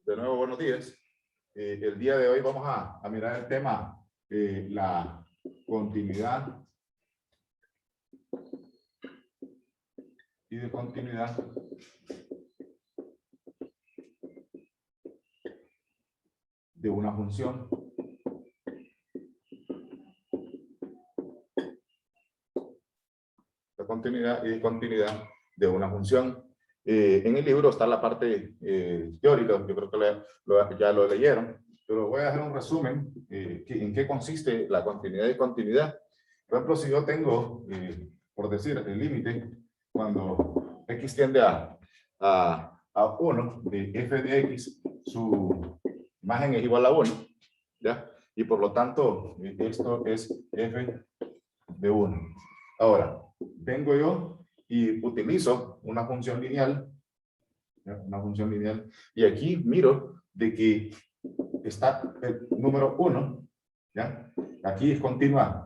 De nuevo, buenos días. El día de hoy vamos a mirar el tema, la continuidad y discontinuidad de una función. La continuidad y discontinuidad de una función. En el libro está la parte teórica, yo creo que ya lo leyeron, pero voy a hacer un resumen en qué consiste la continuidad y discontinuidad. Por ejemplo, si yo tengo, por decir, el límite, cuando x tiende a 1, de f de x, su imagen es igual a 1, ¿ya? Y por lo tanto, esto es f de 1. Ahora, vengo yo y utilizo una función lineal, ¿ya? Una función lineal, y aquí miro de que está el número 1, ¿ya? Aquí es continua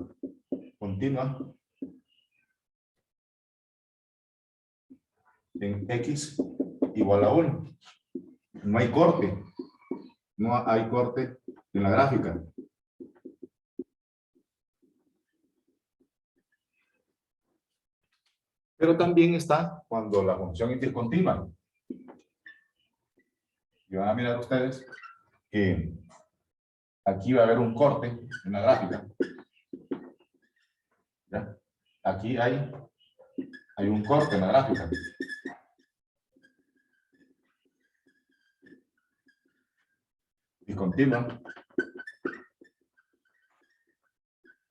en x igual a 1. No hay corte, en la gráfica. Pero también está cuando la función es discontinua. Y van a mirar ustedes que aquí va a haber un corte en la gráfica. ¿Ya? Aquí hay un corte en la gráfica. Discontinua.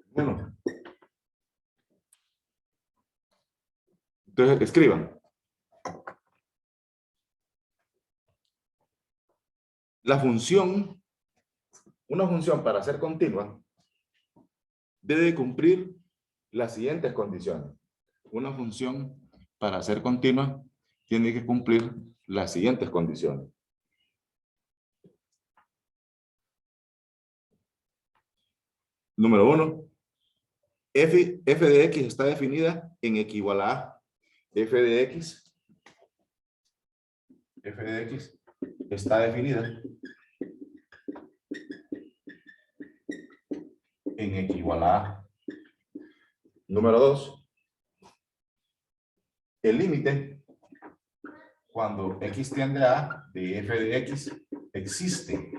Bueno. Entonces, escriban. La función, una función para ser continua, debe cumplir las siguientes condiciones. Una función para ser continua tiene que cumplir las siguientes condiciones. Número 1, f de x está definida en x igual a a. f de x está definida en x igual a a. Número 2, el límite cuando x tiende a A de f de x existe.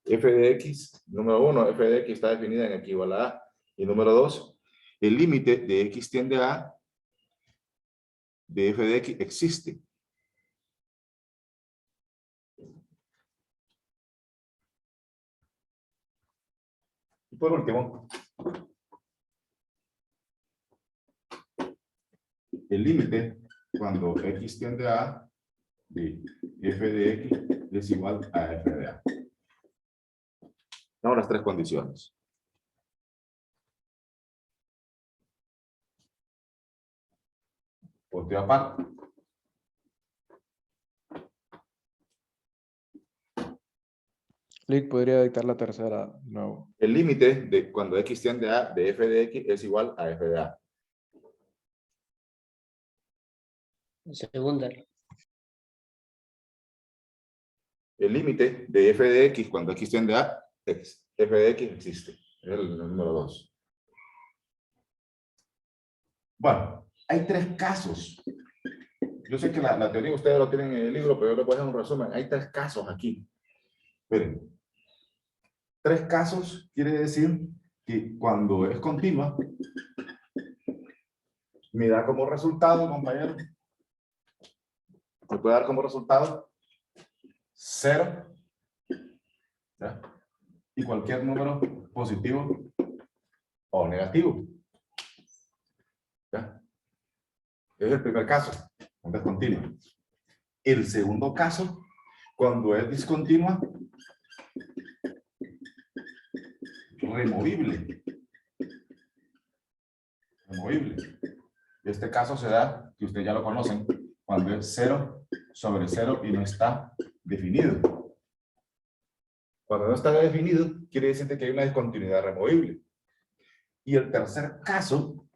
F de x, número 1, f de x está definida en x igual a A. Y número 2, el límite de x tiende a A de f de x existe. Y por último, el límite cuando x tiende a A de f de x es igual a f de A. Son las tres condiciones. Punto aparte. Lick, podría dictar la tercera, no. El límite de cuando x tiende a A de f de x es igual a f de A. Segunda. El límite de f de x cuando x tiende a f de x existe. Es el número 2. Bueno, hay tres casos. Yo sé que la teoría ustedes lo tienen en el libro, pero yo les voy a hacer un resumen. Hay tres casos aquí. Miren. Tres casos quiere decir que cuando es continua, me da como resultado, compañero, me puede dar como resultado 0, ¿ya? Y cualquier número positivo o negativo, ¿ya? Es el primer caso, cuando es continua. El segundo caso, cuando es discontinua, removible. Este caso se da, que ustedes ya lo conocen, cuando es 0 sobre 0 y no está definido. Cuando no está definido, quiere decir que hay una discontinuidad removible. Y el tercer caso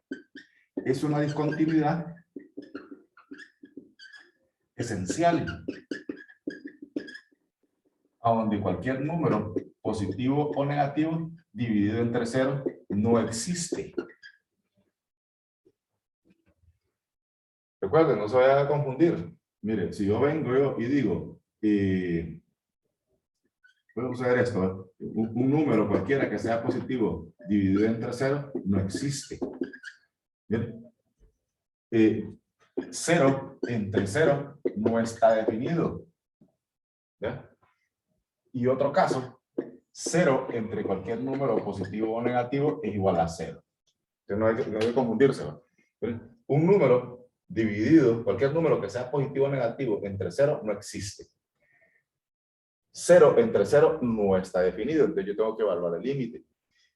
es una discontinuidad esencial, a donde cualquier número positivo o negativo dividido entre 0 no existe. Recuerden, no se vaya a confundir. Mire, si yo vengo yo y digo, voy a usar esto, un número cualquiera que sea positivo dividido entre 0 no existe. Bien. 0 entre 0 no está definido. ¿Ya? Y otro caso, 0 entre cualquier número positivo o negativo es igual a 0. Entonces no hay que confundirse. Un número dividido, cualquier número que sea positivo o negativo entre 0 no existe. 0 entre 0 no está definido, entonces yo tengo que evaluar el límite.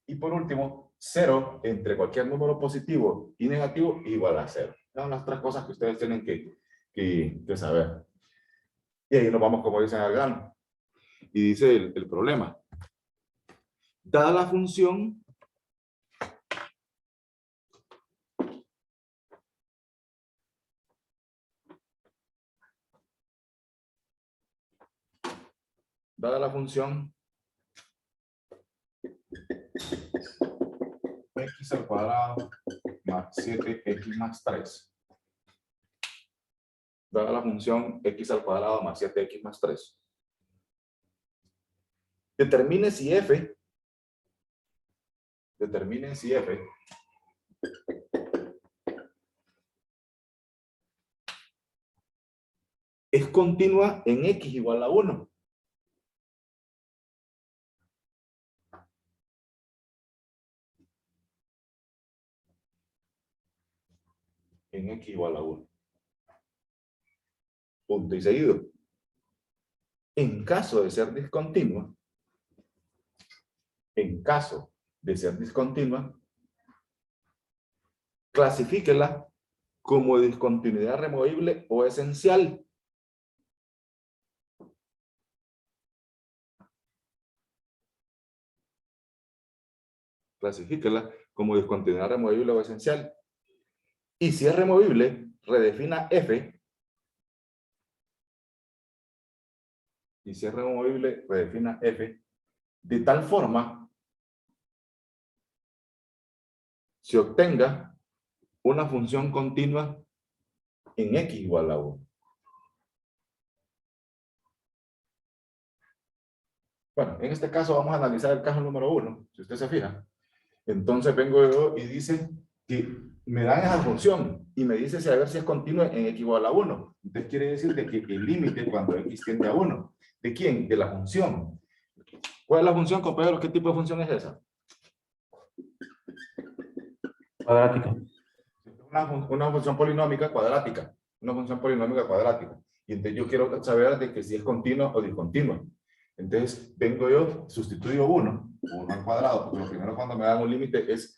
Y por último, 0 entre cualquier número positivo y negativo es igual a 0. Esas son las tres cosas que ustedes tienen que saber. Y ahí nos vamos, como dicen, al grano. Y dice el problema. Dada la función x al cuadrado más 7x más 3. Dada la función x al cuadrado más 7x más 3. Determine si f es continua en x igual a 1. En x igual a 1. Punto y seguido. En caso de ser discontinua, clasifíquela como discontinuidad removible o esencial. Clasifíquela como discontinuidad removible o esencial. Y si es removible, redefina f. Y si es removible, redefina f de tal forma se obtenga una función continua en x igual a 1. Bueno, en este caso vamos a analizar el caso número 1, si usted se fija. Entonces vengo yo y dice que me dan esa función y me dice a ver si es continua en x igual a 1. Entonces quiere decir de que el límite cuando x tiende a 1. ¿De quién? De la función. ¿Cuál es la función, compañeros? ¿Qué tipo de función es esa? Cuadrática. Una función polinómica cuadrática. Una función polinómica cuadrática. Y entonces yo quiero saber de que si es continua o discontinua. Entonces vengo yo, sustituyo 1 al cuadrado, porque lo primero cuando me dan un límite es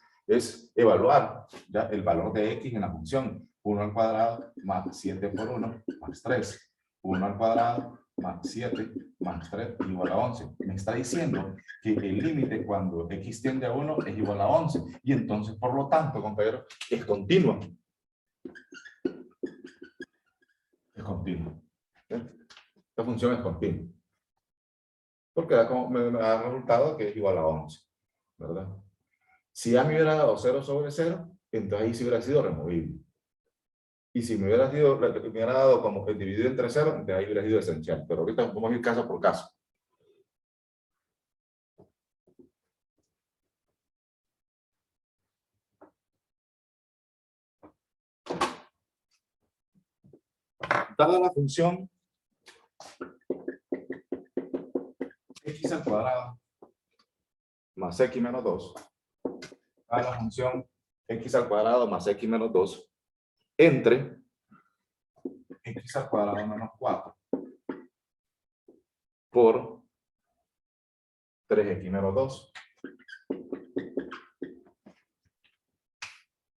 evaluar ya el valor de x en la función. 1 al cuadrado más 7 por 1 más 3. 1 al cuadrado más 7 más 3 igual a 11. Me está diciendo que el límite cuando x tiende a 1 es igual a 11. Y entonces, por lo tanto, compañero, es continua. Es continua. Esta función es continua. Porque me da resultado que es igual a 11. ¿Verdad? Si a me hubiera dado 0 sobre 0, entonces ahí sí hubiera sido removible. Y si me hubiera dado como el dividido entre 0, entonces ahí hubiera sido esencial. Pero ahorita vamos a ir caso por caso. Dada la función x al cuadrado más x menos 2, dada la función x al cuadrado más x menos 2, entre x al cuadrado menos 4 por 3x menos 2.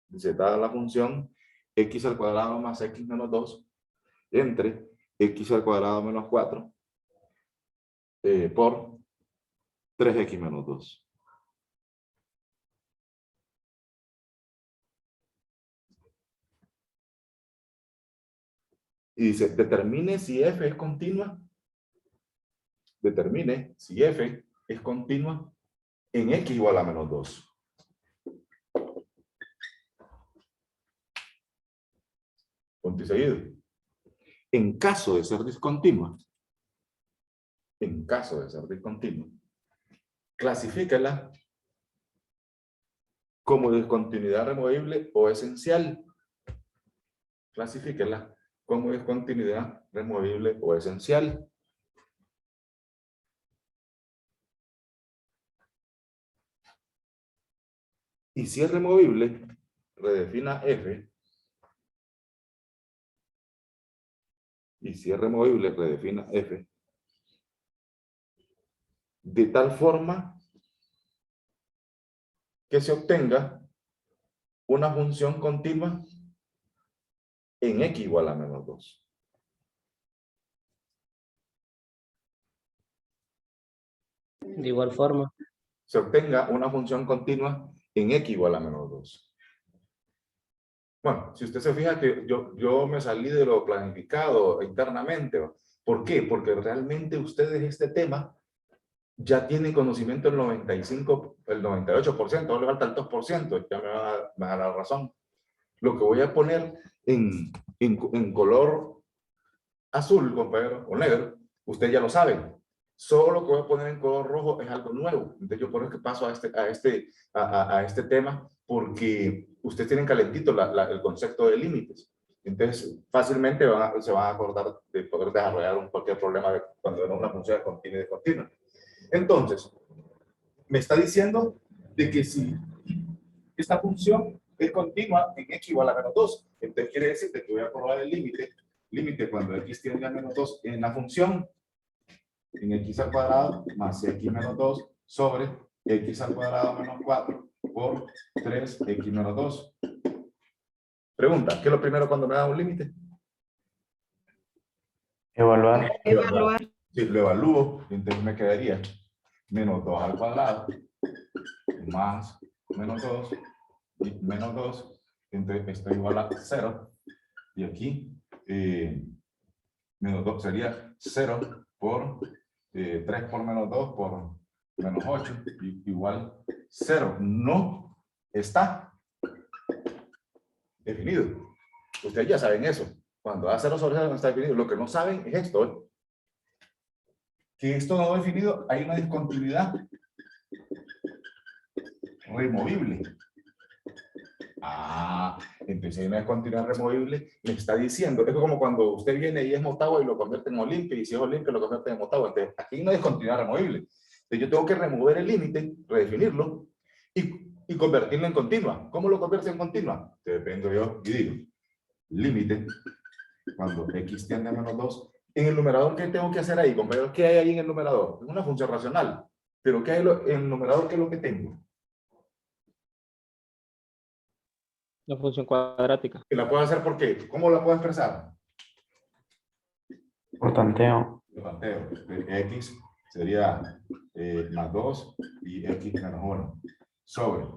Dice, dada la función x al cuadrado más x menos 2 entre x al cuadrado menos 4 por 3x menos 2. Y dice, determine si f es continua. Determine si f es continua en x igual a menos 2. Punto y seguido. En caso de ser discontinua, clasifíquela como discontinuidad removible o esencial. Clasifíquela como discontinuidad removible o esencial. Y si es removible, redefina f. Y si es removible, redefina f. De tal forma que se obtenga una función continua en x igual a menos 2. De igual forma. Se obtenga una función continua en x igual a menos 2. Bueno, si usted se fija que yo me salí de lo planificado internamente. ¿Por qué? Porque realmente ustedes este tema ya tienen conocimiento el 95, el 98%, ahora le falta el 2%, ya me va a dar la razón. Lo que voy a poner en color azul, compañero, o negro, ustedes ya lo saben. Solo lo que voy a poner en color rojo es algo nuevo. Entonces yo por eso que paso a este tema, porque ustedes tienen calentito el concepto de límites. Entonces fácilmente se van a acordar de poder desarrollar cualquier problema cuando una función es continua y discontinua. Entonces, me está diciendo de que si esta función es continua en x igual a menos 2, entonces quiere decir que voy a probar el límite cuando x tiende a menos 2 en la función en x al cuadrado más x menos 2 sobre x al cuadrado menos 4 por 3x menos 2. Pregunta, ¿qué es lo primero cuando me da un límite? Evaluar. Si lo evalúo, entonces me quedaría menos 2 al cuadrado más menos 2 y menos 2, entonces esto es igual a 0. Y aquí menos 2 sería 0 por 3 por menos 2 por menos 8 igual 0. No está definido. Ustedes ya saben eso. Cuando da 0 sobre 0 no está definido. Lo que no saben es esto. Que esto no definido, hay una discontinuidad removible. Entonces hay una discontinuidad removible, me está diciendo, es como cuando usted viene y es Motagua y lo convierte en Olimpia, y si es Olimpia lo convierte en Motagua. Entonces aquí hay una discontinuidad removible. Entonces yo tengo que remover el límite, redefinirlo y convertirlo en continua. ¿Cómo lo convierto en continua? Entonces vengo yo y digo, límite, cuando x tiende a menos 2, en el numerador, ¿qué tengo que hacer ahí, compañeros? ¿Qué hay ahí en el numerador? Es una función racional, pero ¿qué hay en el numerador? ¿Qué es lo que tengo? La función cuadrática. ¿Y la puedo hacer por qué? ¿Cómo la puedo expresar? Por tanteo. Por tanteo. X sería más 2 y x menos 1 sobre.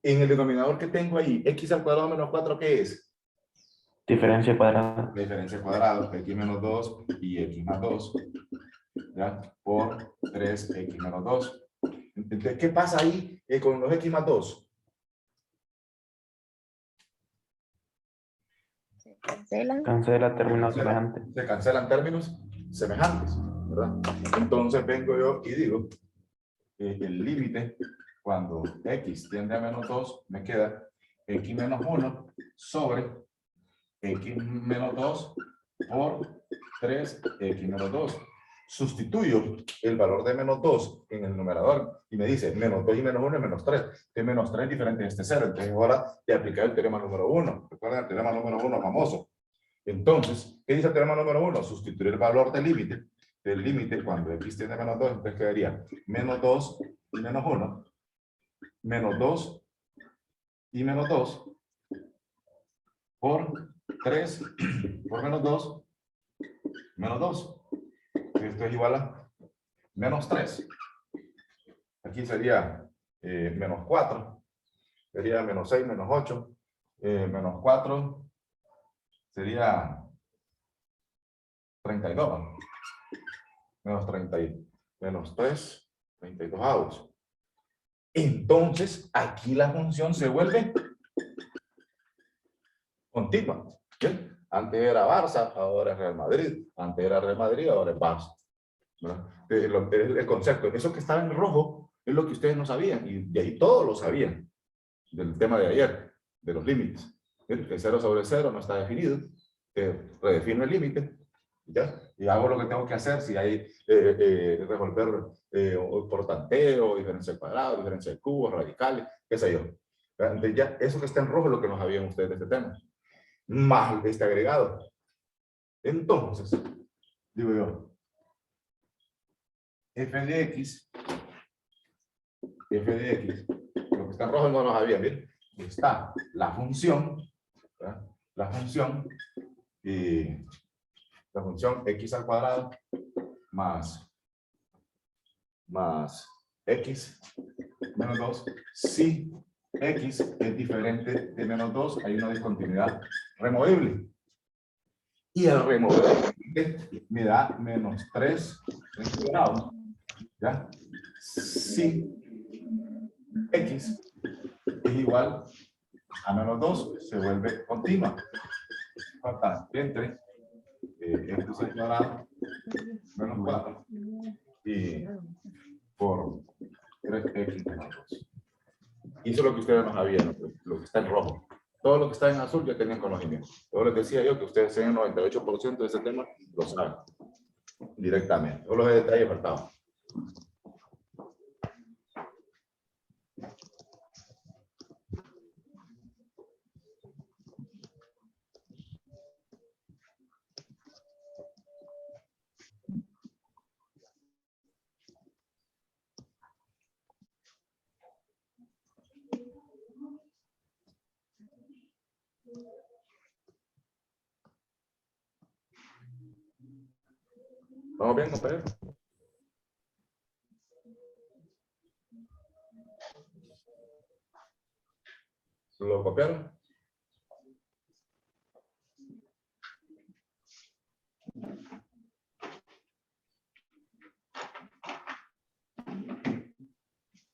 En el denominador que tengo ahí, x al cuadrado menos 4, ¿qué es? Diferencia cuadrada. Diferencia cuadrada, x menos 2 y x más 2, ¿ya? Por 3x menos 2. Entonces, ¿qué pasa ahí con los x más 2? Cancela términos semejantes. Se cancelan términos semejantes, ¿verdad? Entonces vengo yo y digo, el límite cuando x tiende a menos 2, me queda x menos 1 sobre x menos 2 por 3x menos 2. Sustituyo el valor de menos 2 en el numerador y me dice menos 2 y menos 1 es menos 3. Este menos 3 es diferente de este 0. Entonces ahora te aplicar el teorema número 1. Recuerden el teorema número 1 famoso. Entonces, ¿qué dice el teorema número 1? Sustituir el valor del límite cuando x tiende a menos 2, entonces quedaría menos 2 y menos 1, menos 2 y menos 2 por 3 por menos 2, menos 2. Esto es igual a menos 3. Aquí sería menos 4. Sería menos 6, menos 8. Menos 4 sería 32. Menos 30, menos 3, 32avos. Entonces, aquí la función se vuelve continua. ¿Bien? Antes era Barça, ahora es Real Madrid. Antes era Real Madrid, ahora es Barça. El concepto, eso que estaba en rojo, es lo que ustedes no sabían. Y de ahí todos lo sabían. Del tema de ayer, de los límites. ¿Bien? El 0 sobre 0 no está definido. Redefino el límite. ¿Ya? Y hago lo que tengo que hacer si hay resolver por tanteo, diferencia de cuadrado, diferencia de cubos, radicales, qué sé yo. Entonces ya eso que está en rojo es lo que no sabían ustedes de este tema. Más este agregado. Entonces, digo yo, f de x, lo que está en rojo no lo sabían, ¿bien? Está la función, ¿verdad? La función x al cuadrado más x menos 2, si x es diferente de menos 2, hay una discontinuidad removible. Y el removible me da menos 3 grados. ¿Ya? Si x es igual a menos 2, se vuelve continua. Falta entre x al cuadrado menos 4 y por 3x menos 2. Y eso es lo que ustedes no sabían, lo que está en rojo. Todo lo que está en azul ya tenían conocimiento. Yo les decía yo que ustedes tienen el 98% de ese tema, lo saben directamente. Todos los detalles faltaban. ¿Vamos bien, compañeros? ¿Lo copiaron?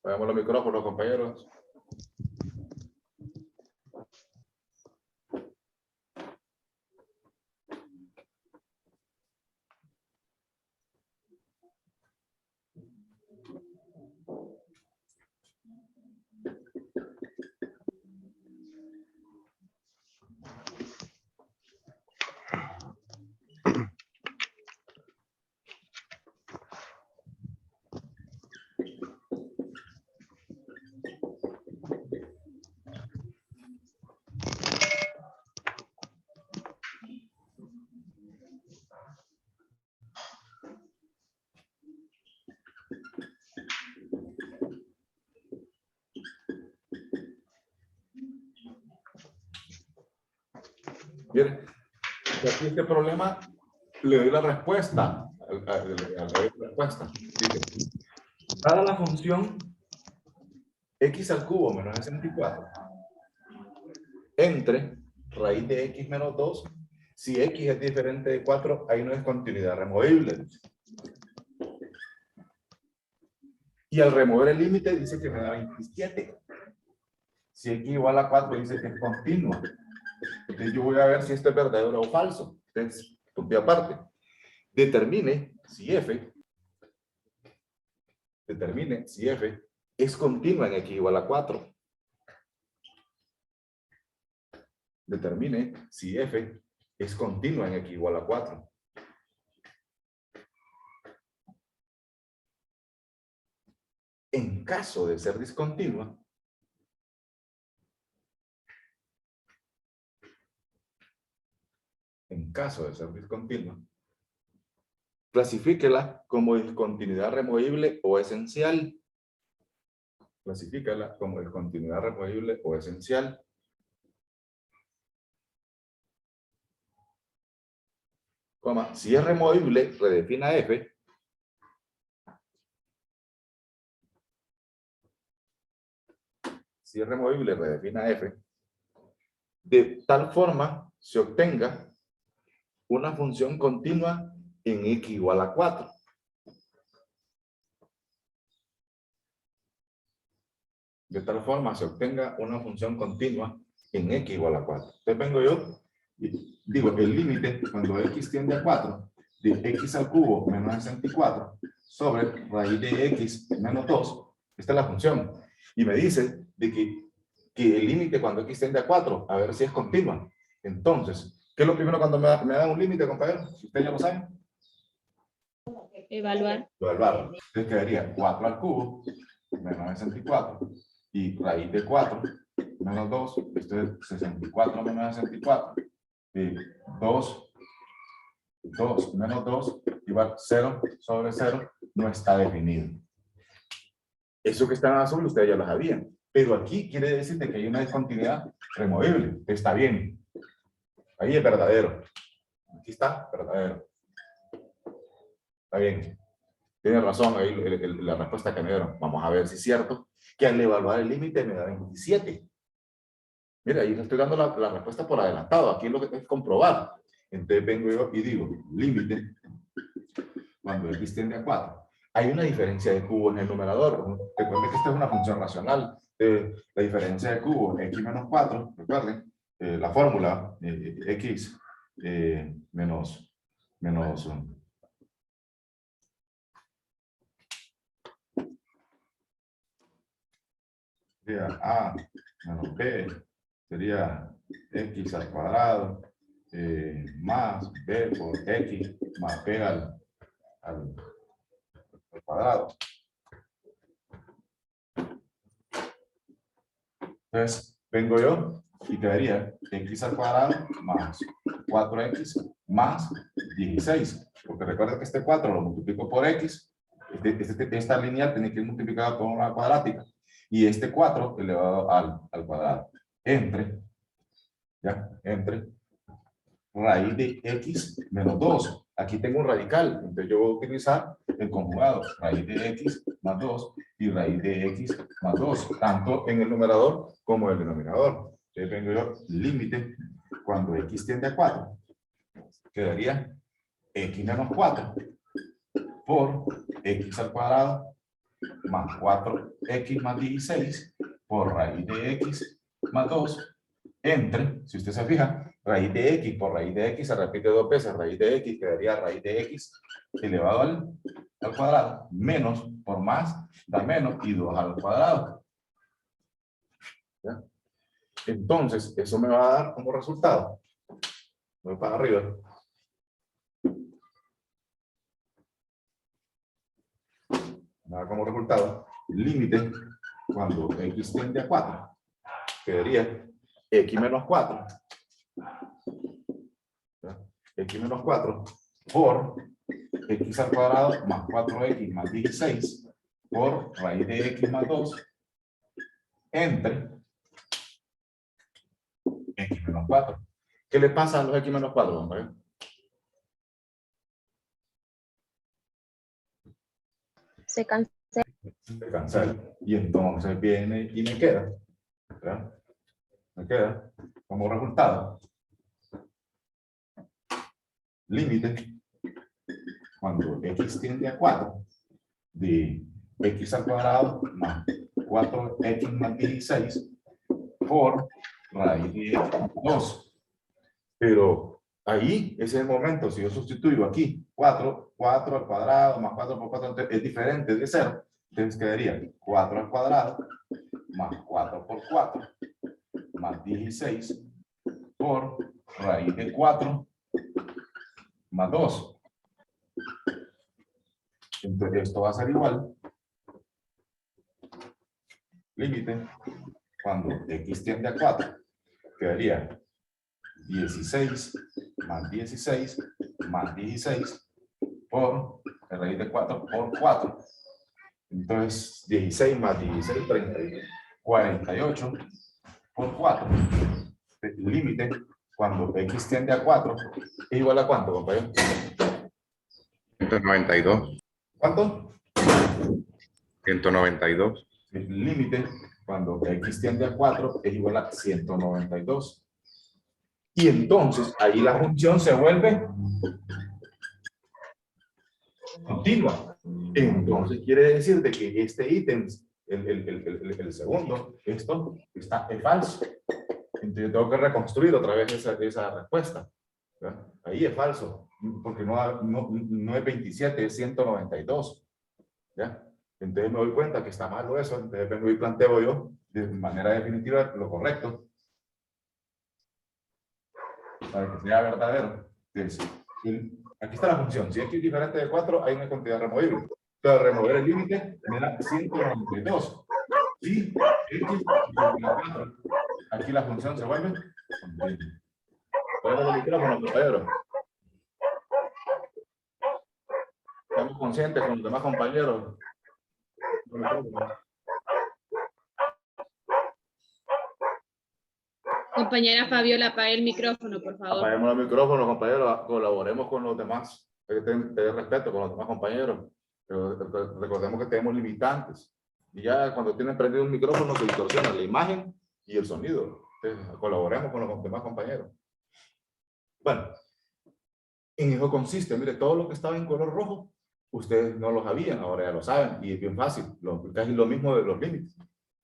Apagamos los micrófonos, compañeros. Bien, y aquí este problema le doy la respuesta. Dice, dada la función x al cubo menos 64 entre raíz de x menos 2, si x es diferente de 4, hay una discontinuidad removible. Y al remover el límite dice que me da 27. Si x igual a 4 dice que es continua. Entonces yo voy a ver si esto es verdadero o falso. Entonces, punto y aparte. Determine si f es continua en x igual a 4. Determine si f es continua en x igual a 4. En caso de ser discontinua, clasifíquela como discontinuidad removible o esencial. Clasifícala como discontinuidad removible o esencial. Coma, si es removible, redefina f. Si es removible, redefina f. De tal forma se obtenga una función continua en x igual a 4. De tal forma se obtenga una función continua en x igual a 4. Entonces vengo yo y digo el límite cuando x tiende a 4 de x al cubo menos 64 sobre raíz de x menos 2. Esta es la función. Y me dice de que el límite cuando x tiende a 4, a ver si es continua. Entonces, ¿qué es lo primero cuando me dan un límite, compañero? Si ustedes ya lo saben. Evaluar. Evaluar. Entonces quedaría 4 al cubo menos 64 y raíz de 4 menos 2. Esto es 64 menos 64. Y 2 menos 2 igual 0 sobre 0 no está definido. Eso que está en azul ustedes ya lo sabían. Pero aquí quiere decir que hay una discontinuidad removible. Está bien. Ahí es verdadero. Aquí está, verdadero. Está bien. Tiene razón ahí la respuesta que me dieron. Vamos a ver si es cierto que al evaluar el límite me da 27. Mira, ahí le estoy dando la respuesta por adelantado. Aquí lo que tengo que comprobar. Entonces vengo yo y digo, límite, cuando x tiende a 4. Hay una diferencia de cubos en el numerador. Recuerden que esta es una función racional. La diferencia de cubos, x menos 4, recuerden, la fórmula, x menos sería a menos b, sería x al cuadrado, más b por x más b al cuadrado. Entonces, vengo yo y quedaría x al cuadrado más 4x más 16. Porque recuerda que este 4 lo multiplico por x. Esta lineal tiene que ir multiplicada por una cuadrática. Y este 4 elevado al cuadrado. Entre raíz de x menos 2. Aquí tengo un radical, entonces yo voy a utilizar el conjugado, raíz de x más 2 y raíz de x más 2, tanto en el numerador como en el denominador. Entonces vengo yo, límite, cuando x tiende a 4, quedaría x menos 4 por x al cuadrado más 4x más 16 por raíz de x más 2 entre, si usted se fija, raíz de x por raíz de x se repite dos veces, raíz de x quedaría raíz de x elevado al cuadrado, menos por más da menos y 2 al cuadrado. ¿Ya? Entonces, eso me va a dar como resultado. Voy para arriba. Me da como resultado, límite cuando x tiende a 4, quedaría x menos 4. X menos 4 por x al cuadrado más 4x más 16 por raíz de x más 2 entre x menos 4. ¿Qué le pasa a los x menos 4, hombre? Se cancela. Se cancela. Y entonces viene y me queda. ¿Verdad? Me queda como resultado. Límite cuando x tiende a 4 de x al cuadrado más 4x más 16 por raíz de 2. Pero ahí, ese es el momento, si yo sustituyo aquí 4 al cuadrado más 4 por 4 es diferente de 0. Entonces quedaría 4 al cuadrado más 4 por 4 más 16 por raíz de 4 más 2. Entonces esto va a ser igual. Límite cuando x tiende a 4 quedaría 16 más 16 más 16 por raíz de 4 por 4. Entonces 16 más 16, 48 por 4. Límite cuando x tiende a 4 es igual a ¿cuánto, compañero? 192. ¿Cuánto? 192. El límite cuando x tiende a 4 es igual a 192. Y entonces ahí la función se vuelve continua. Entonces quiere decir de que este ítem, el segundo, esto es falso. Entonces yo tengo que reconstruir otra vez esa respuesta. ¿Verdad? Ahí es falso, porque no es 27, es 192. ¿Ya? Entonces me doy cuenta que está malo eso, entonces vengo y planteo yo de manera definitiva lo correcto para que sea verdadero. Entonces, aquí está la función, si x es diferente de 4 hay una cantidad removible. Pero remover el límite me da 192. Y x es 4. Aquí la función se vuelve continua. Ponemos los micrófonos, compañeros. Estamos conscientes con los demás compañeros. Compañera Fabiola, apague el micrófono, por favor. Apaguemos los micrófonos, compañeros. Colaboremos con los demás. Hay que tener respeto con los demás compañeros. Pero recordemos que tenemos limitantes. Y ya cuando tienen prendido un micrófono se distorsiona la imagen y el sonido. Entonces, colaboremos con los demás compañeros. Bueno, en eso consiste. Mire, todo lo que estaba en color rojo, ustedes no lo sabían, ahora ya lo saben. Y es bien fácil. Casi lo mismo de los límites.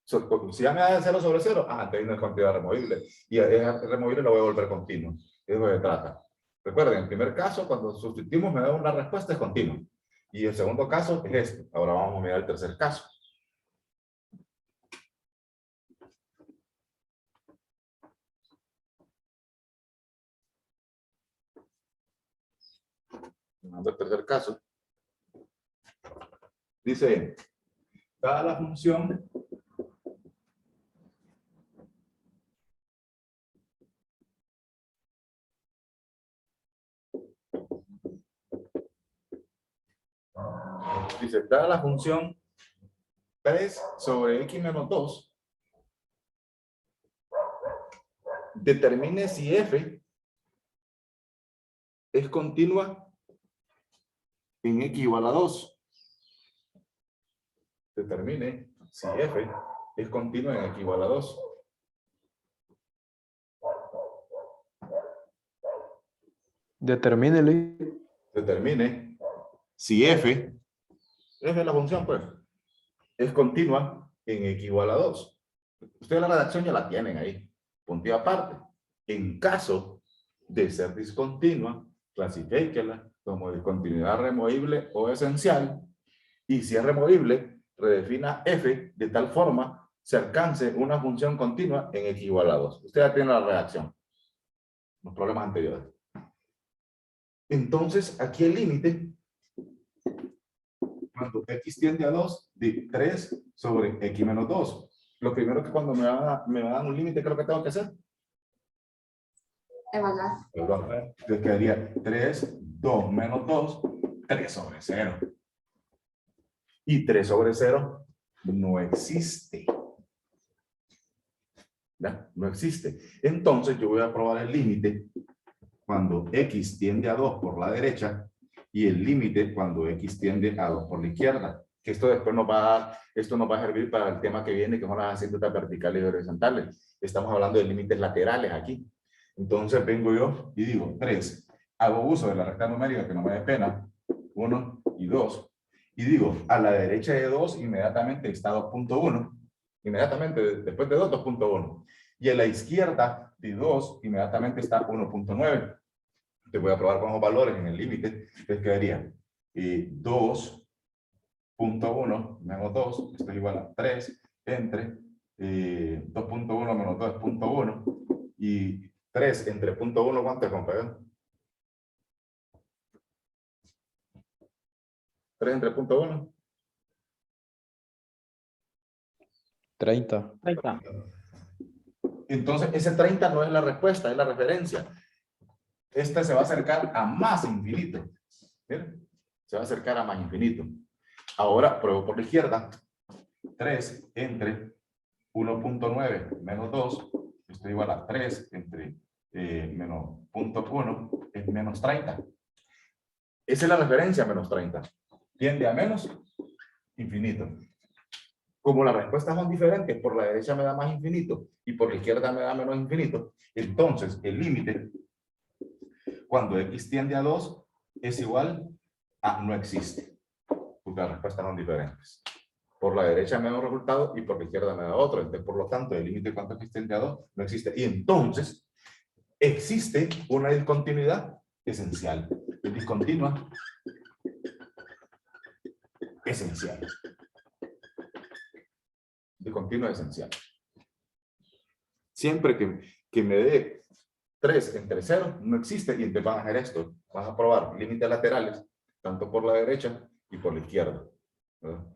Si ya me da 0 sobre 0, entonces no es cantidad removible. Y esa removible la voy a volver continua. Es lo que se trata. Recuerden, en el primer caso, cuando sustituimos, me da una respuesta es continua. Y el segundo caso es este. Ahora vamos a mirar el tercer caso. El tercer caso. Dice, dada la función dada la función 3 sobre x menos 2, determine si f es continua en x igual a 2. Determine si f es continua en x igual a 2. Determínele. Determine si f es la función, pues, es continua en x igual a 2. Ustedes la redacción ya la tienen ahí, punto y aparte. En caso de ser discontinua, clasifíquela como discontinuidad removible o esencial, y si es removible, redefina f de tal forma se alcance una función continua en x igual a 2. Usted ya tiene la redacción, los problemas anteriores. Entonces, aquí el límite, cuando x tiende a 2, de 3 sobre x menos 2. Lo primero que cuando me dan un límite, ¿qué es lo que tengo que hacer? Evaluar. Entonces quedaría 3, 2 menos 2, 3 sobre 0. Y 3 sobre 0 no existe. ¿Ya? No existe. Entonces yo voy a probar el límite cuando x tiende a 2 por la derecha y el límite cuando x tiende a 2 por la izquierda. Que esto después nos va a servir para el tema que viene, que son las asíntotas verticales y horizontales. Estamos hablando de límites laterales aquí. Entonces vengo yo y digo 3. Hago uso de la recta numérica que no me dé pena. 1 y 2. Y digo, a la derecha de 2 inmediatamente está 2.1. Inmediatamente después de 2, 2.1. Y a la izquierda de 2 inmediatamente está 1.9. Te voy a probar con los valores en el límite. Entonces quedaría 2.1 menos 2, esto es igual a 3 entre 2.1 menos 2 es 0.1 y 3 entre 0.1, ¿cuánto es, compañero? 3 entre 0.1. 30. Entonces, ese 30 no es la respuesta, es la referencia. Este se va a acercar a más infinito. ¿Miren? Se va a acercar a más infinito. Ahora, pruebo por la izquierda. 3 entre 1.9 menos 2, esto es igual a 3 entre menos 0.1, es menos 30. Esa es la referencia, menos 30. Tiende a menos infinito. Como las respuestas son diferentes, por la derecha me da más infinito y por la izquierda me da menos infinito, entonces el límite, cuando x tiende a 2, es igual Ah, no existe. Porque las respuestas son diferentes. Por la derecha me da un resultado y por la izquierda me da otro. Entonces, por lo tanto, el límite cuánto existente a 2 no existe. Y entonces, existe una discontinuidad esencial. Es discontinua esencial. Discontinua esencial. Siempre que me dé 3 entre 0, no existe. Y entonces van a hacer esto. Vas a probar límites laterales, tanto por la derecha y por la izquierda. ¿Verdad?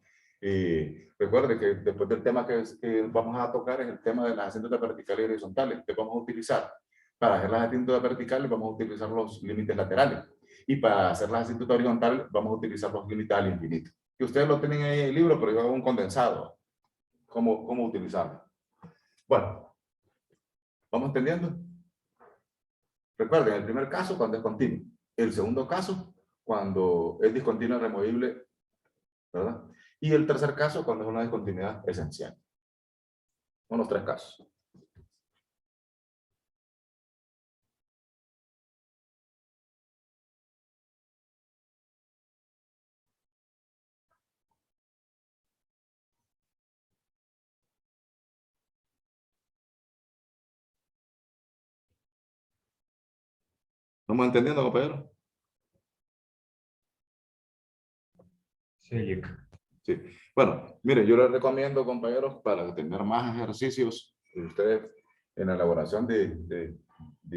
Y recuerde que después del tema que vamos a tocar es el tema de las asíntotas verticales y horizontales, que vamos a utilizar. Para hacer las asíntotas verticales vamos a utilizar los límites laterales. Y para hacer las asíntotas horizontales vamos a utilizar los límites al infinito. Que ustedes lo tienen ahí en el libro, pero yo hago un condensado. ¿Cómo utilizarlo? Bueno, ¿vamos entendiendo? Recuerden, el primer caso cuando es continuo. El segundo caso cuando es discontinuo removible, ¿verdad? Y el tercer caso cuando es una discontinuidad esencial. Son los 3 casos. ¿Estamos entendiendo, compañero? Sí. Sí. Bueno, mire, yo les recomiendo, compañeros, para tener más ejercicios, ustedes en la elaboración de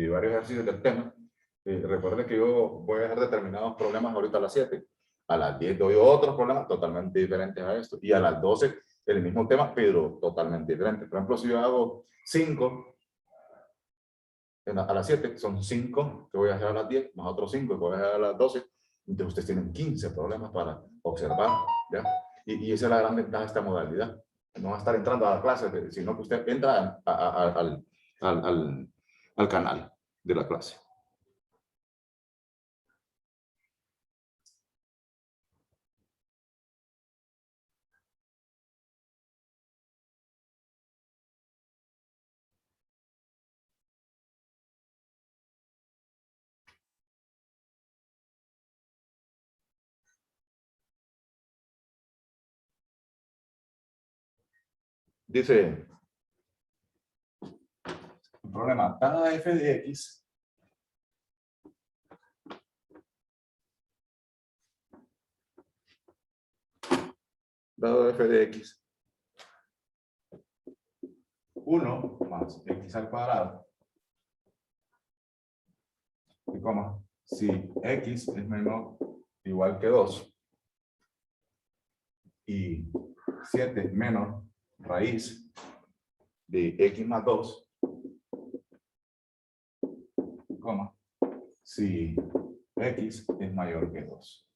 varios ejercicios del tema, recuerden que yo voy a dejar determinados problemas ahorita a las 7. A las 10 doy otros problemas totalmente diferentes a esto. Y a las 12 el mismo tema, pero totalmente diferente. Por ejemplo, si yo hago 5, a las 7 son 5 que voy a hacer a las 10, más otros 5 que voy a hacer a las 12. Entonces ustedes tienen 15 problemas para observar, ¿ya? Y esa es la gran ventaja de esta modalidad. No va a estar entrando a la clase, sino que usted entra al canal de la clase. Dice, el problema, dada f de x, dado f de x, 1 más x al cuadrado, y coma, si x es menor o igual que 2, y 7 menos raíz de x más 2, coma, si x es mayor que 2.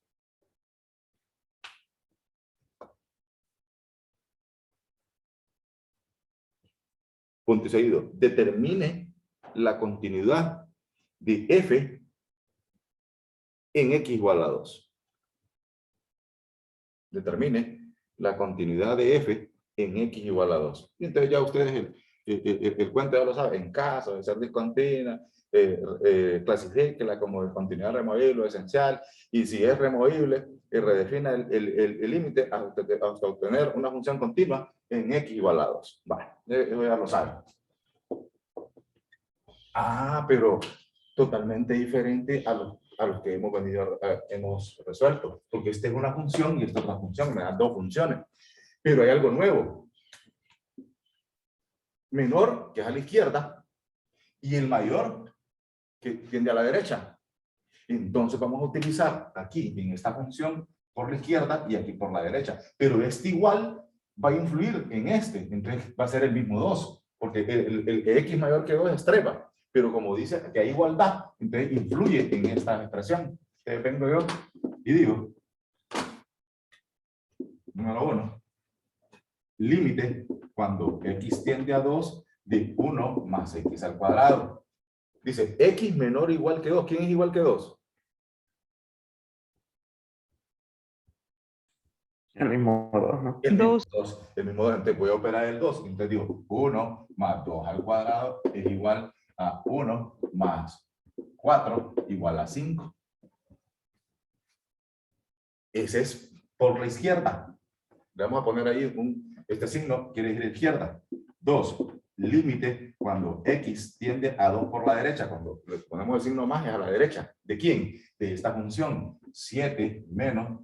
Punto y seguido. Determine la continuidad de f en x igual a 2. Determine la continuidad de f en x igual a 2. Y entonces ya ustedes el cuento ya lo saben. En caso de ser discontinua, clasifíquela como discontinuidad removible o esencial. Y si es removible, redefina el límite hasta obtener una función continua en x igual a 2. Vale, eso ya lo saben. Ah, pero totalmente diferente a los que hemos resuelto, porque esta es una función y esta es otra función, me dan 2 funciones, pero hay algo nuevo, menor, que es a la izquierda, y el mayor, que tiende a la derecha. Entonces vamos a utilizar aquí, en esta función, por la izquierda y aquí por la derecha, pero este igual va a influir en este, entonces va a ser el mismo 2, porque el x mayor que 2 es treba. Pero como dice que hay igualdad, entonces influye en esta expresión. Entonces vengo yo y digo, número 1, límite cuando x tiende a 2 de 1 más x al cuadrado. Dice, x menor o igual que 2. ¿Quién es igual que 2? El mismo 2, ¿no? El mismo 2. El mismo 2. Entonces voy a operar el 2. Entonces digo, 1 más 2 al cuadrado es igual a 1 más 4 igual a 5. ese es por la izquierda. Le vamos a poner ahí este signo quiere decir izquierda. 2, límite cuando x tiende a 2 por la derecha. Cuando le ponemos el signo más es a la derecha. ¿De quién? De esta función. 7 menos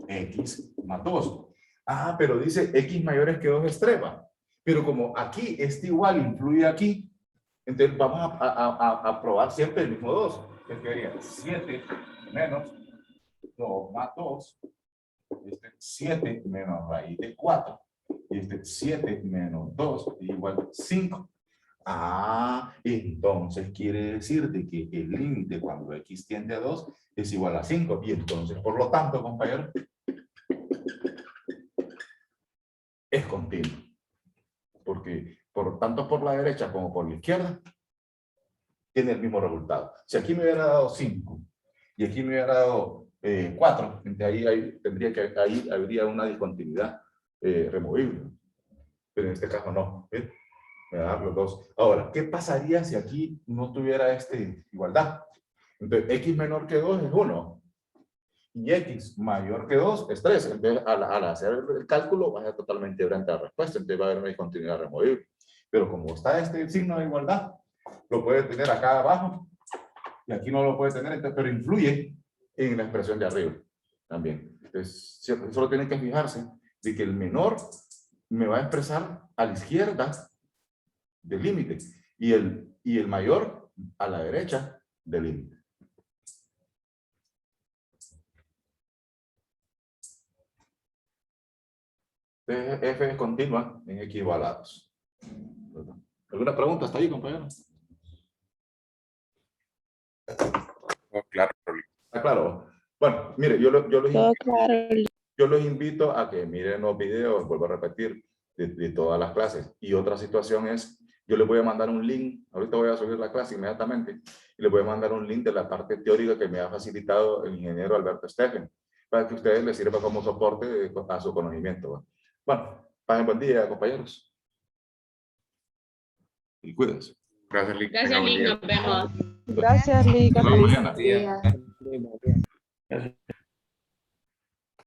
x más 2. Ah, pero dice x mayores que 2 extrema. Pero como aquí este igual influye aquí, entonces vamos a probar siempre el mismo 2. Entonces quedaría 7 menos 2 más 2. 7 menos raíz de 4. Y 7 menos 2 igual a 5. Ah, entonces quiere decir de que el límite cuando x tiende a 2 es igual a 5. Y entonces, por lo tanto, compañero, es continuo. Porque tanto por la derecha como por la izquierda tiene el mismo resultado. Si aquí me hubiera dado 5 y aquí me hubiera dado 4, ahí habría una discontinuidad removible. Pero en este caso no. ¿Ves? Me va a dar los dos. Ahora, ¿qué pasaría si aquí no tuviera igualdad? Entonces, x menor que 2 es 1. Y x mayor que 2 es 3. Entonces, al hacer el cálculo, va a ser totalmente diferente a la respuesta. Entonces, va a haber una discontinuidad removible. Pero como está este signo de igualdad, lo puede tener acá abajo. Y aquí no lo puede tener, entonces, pero influye en la expresión de arriba también. Entonces, solo tienen que fijarse de que el menor me va a expresar a la izquierda del límite y el mayor a la derecha del límite. F es continua en x igual a 2. ¿Alguna pregunta hasta ahí, compañero? Claro. Ah, claro. Bueno, mire, yo los invito a que miren los videos, vuelvo a repetir, de todas las clases. Y otra situación es, yo les voy a mandar un link, ahorita voy a subir la clase inmediatamente, y les voy a mandar un link de la parte teórica que me ha facilitado el ingeniero Alberto Steffen, para que a ustedes les sirva como soporte a su conocimiento. Bueno, pasen buen día, compañeros. Y cuídense. Gracias, Lick. Gracias, Tenga buen Lick. día. Nos vemos. Gracias, Liga. Nos vemos mañana. Bien, bien. Gracias.